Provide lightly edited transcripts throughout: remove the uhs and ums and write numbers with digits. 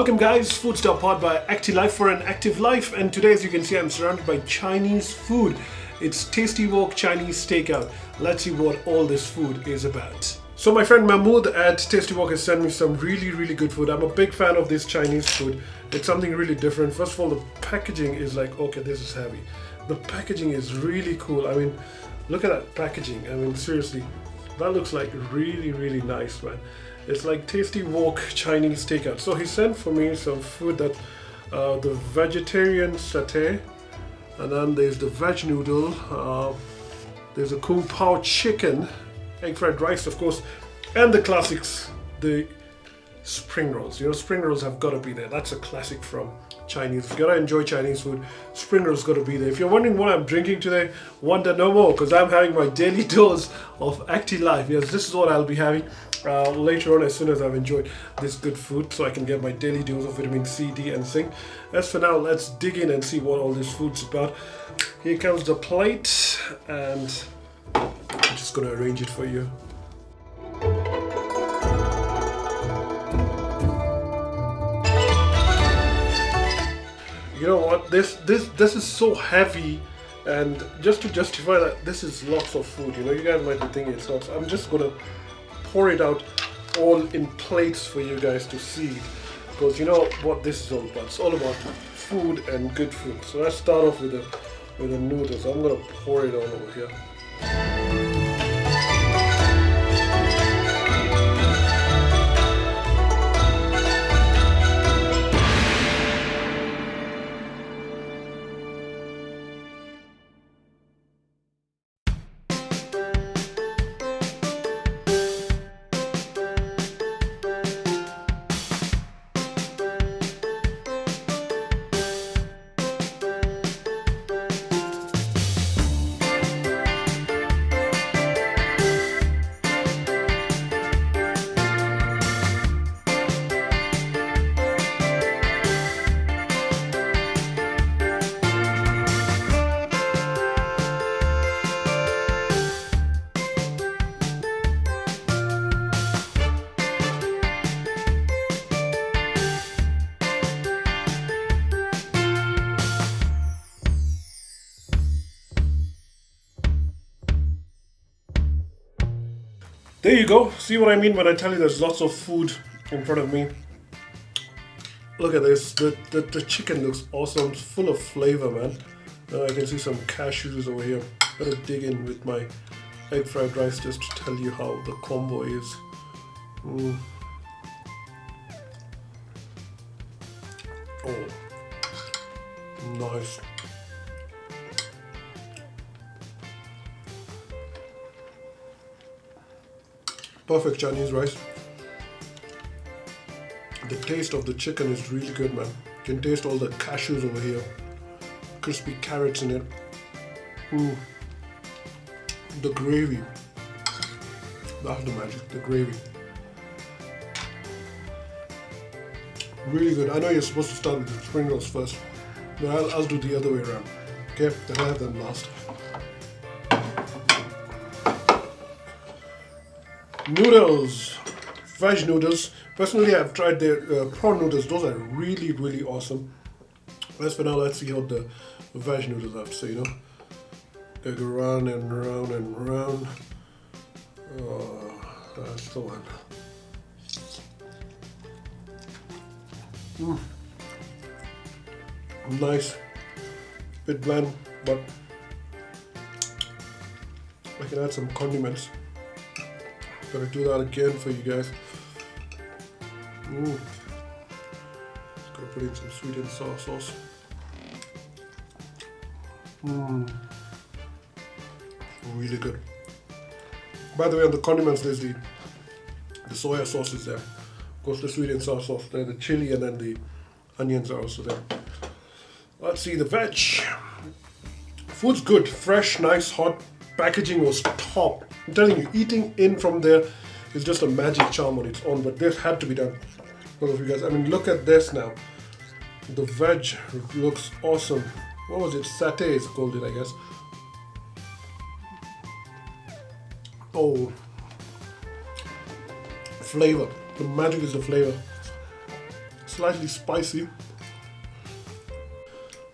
Welcome guys, FoodSta powered by Actilife for an active life, and today as you can see I'm surrounded by Chinese food. It's TastiWok Chinese takeout. Let's see what all this food is about. So my friend Mahmood at TastiWok has sent me some really good food. I'm a big fan of this Chinese food. It's something really different. First of all, the packaging is like, okay, this is heavy. The packaging is really cool. I mean, look at that packaging. I mean, seriously, that looks like really nice, man. It's like TastiWok Chinese takeout. So he sent for me some food that the vegetarian satay, and then there's the veg noodle, there's a cool Pao Chicken, egg fried rice of course, and the classics, the spring rolls. You know, spring rolls have got to be there. That's a classic from Chinese. If you gotta enjoy Chinese food, spring rolls got to be there. If you're wondering what I'm drinking today, wonder no more, because I'm having my daily dose of Actilife. Yes, this is what I'll be having later on as soon as I've enjoyed this good food, so I can get my daily dose of vitamin C, D and zinc. As for now, let's dig in and see what all this food's about. Here comes the plate, and I'm just gonna arrange it for you. You know what, this is so heavy, and just to justify that this is lots of food, you know, you guys might be thinking it's not. I'm just gonna pour it out all in plates for you guys to see, because you know what this is all about. It's all about food and good food. So let's start off with the noodles. I'm gonna pour it all over here. There you go. See what I mean when I tell you there's lots of food in front of me. Look at this. The chicken looks awesome. It's full of flavor, man. I can see some cashews over here. Gotta dig in with my egg fried rice just to tell you how the combo is. Oh, nice. Perfect Chinese rice. The taste of the chicken is really good, man. You can taste all the cashews over here. Crispy carrots in it. The gravy. That's the magic, the gravy. Really good. I know you're supposed to start with the spring rolls first, but I'll do the other way around. Okay, then I'll have them last. Noodles, veg noodles. Personally, I've tried their prawn noodles. Those are really awesome. As for now, let's see how the veg noodles are. So, you know, they go round and round and round. Oh, that's the one. Nice, bit bland, but I can add some condiments. Gotta do that again for you guys. Just gotta put in some sweet and sour sauce. Really good. By the way, on the condiments, there's the soya sauce is there. Of course, the sweet and sour sauce there, the chili, and then the onions are also there. Let's see the veg. Food's good, fresh, nice, hot. Packaging was top. I'm telling you, eating in from there is just a magic charm on its own, but this had to be done because of you guys. I mean, look at this now. The veg looks awesome. What was it? Satay is called it, I guess. Oh, flavor. The magic is the flavor. slightly spicy.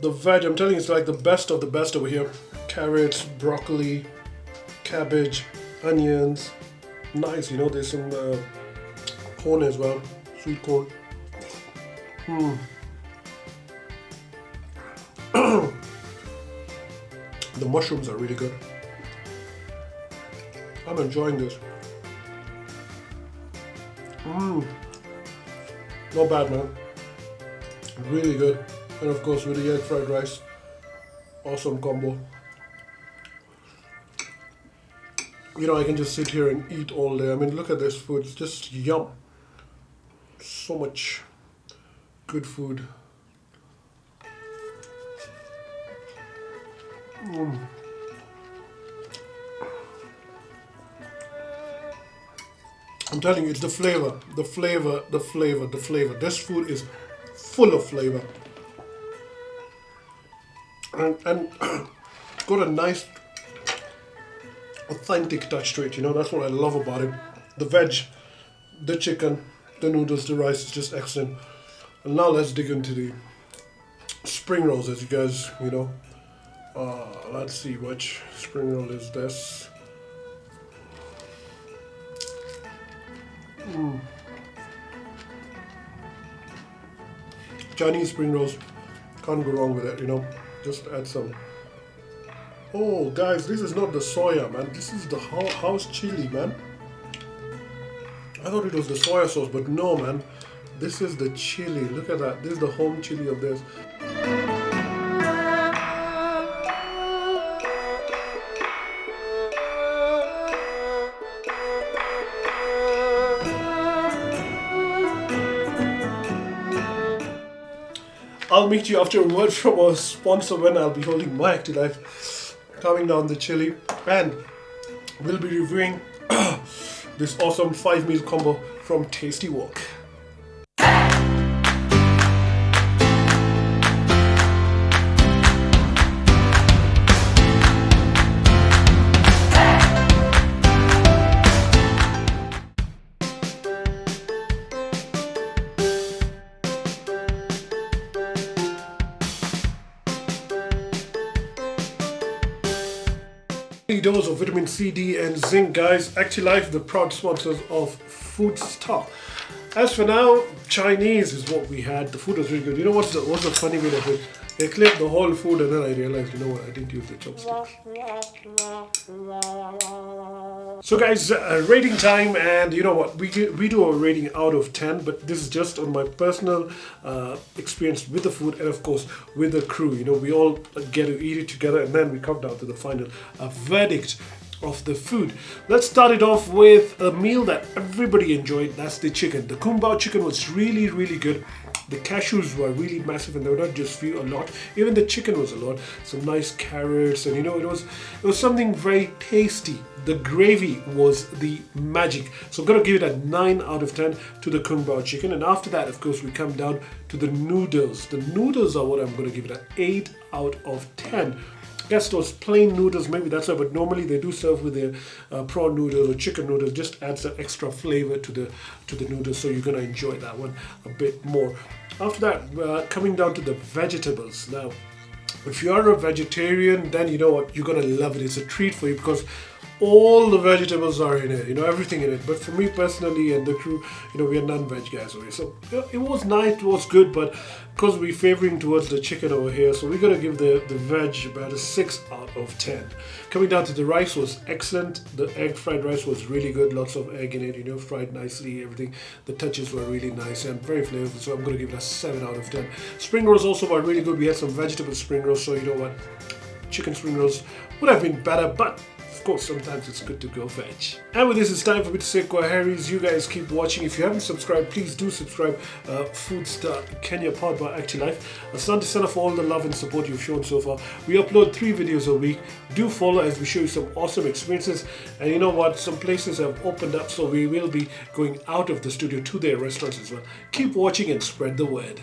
The veg, I'm telling you, it's like the best of the best over here. Carrots, broccoli, cabbage, onions. Nice, you know, there's some corn as well, sweet corn. The mushrooms are really good. I'm enjoying this. Not bad, man. Really good. And of course with the egg fried rice. Awesome combo. You know, I can just sit here and eat all day. I mean, look at this food. It's just yum. So much good food. I'm telling you, it's the flavor, the flavor, the flavor, the flavor. This food is full of flavor. And it's got a nice, authentic touch to it, you know, that's what I love about it. The veg, the chicken, the noodles, the rice is just excellent. And now let's dig into the spring rolls, as you guys, you know. Let's see which spring roll is this. Chinese spring rolls, can't go wrong with it, you know. Just add some. Oh guys, this is not the soya, man. This is the house chili, man. I thought it was the soya sauce, but no, man. This is the chili. Look at that. This is the home chili of this. I'll meet you after a word from our sponsor when I'll be holding my Actilife, calming down the chili, and we'll be reviewing this awesome 5-meal combo from TastiWok. Dose of vitamin C, D and zinc, guys. Actilife, the proud sponsors of FoodSta. As for now, Chinese is what we had. The food was really good. You know what's the funny bit of it? They clipped the whole food and then I realized, you know what, I didn't use the chopsticks. So guys, rating time, and you know what, we do a rating out of 10, but this is just on my personal experience with the food and of course with the crew. You know, we all get to eat it together and then we come down to the final verdict of the food. Let's start it off with a meal that everybody enjoyed. That's the chicken. The Kung Pao chicken was really, really good. The cashews were really massive and they were not just few, a lot. Even the chicken was a lot. Some nice carrots, and you know, it was something very tasty. The gravy was the magic. So I'm gonna give it a 9 out of 10 to the Kung Pao chicken. And after that, of course, we come down to the noodles. The noodles are what I'm gonna give it an 8 out of 10. Guess those plain noodles, maybe that's why, but normally they do serve with their prawn noodles or chicken noodles. Just adds an extra flavor to the noodles, so you're gonna enjoy that one a bit more. After that, coming down to the vegetables. Now, if you are a vegetarian, then you know what, you're gonna love it. It's a treat for you because all the vegetables are in it, you know, everything in it. But for me personally and the crew, you know, we are non-veg guys over here. So it was nice, it was good, but because we're favoring towards the chicken over here, so we're gonna give the veg about a 6 out of 10. Coming down to the rice was excellent. The egg fried rice was really good, lots of egg in it, you know, fried nicely, everything. The touches were really nice and very flavorful, so I'm gonna give it a 7 out of 10. Spring rolls also were really good. We had some vegetable spring rolls, so you know what, chicken spring rolls would have been better, but of course, sometimes it's good to go veg. And with this, it's time for me to say Kwaheris. You guys keep watching. If you haven't subscribed, please do subscribe. FoodStaKenya, powered by Actilife. Asante sana for all the love and support you've shown so far. We upload 3 videos a week. Do follow as we show you some awesome experiences. And you know what? Some places have opened up, so we will be going out of the studio to their restaurants as well. Keep watching and spread the word.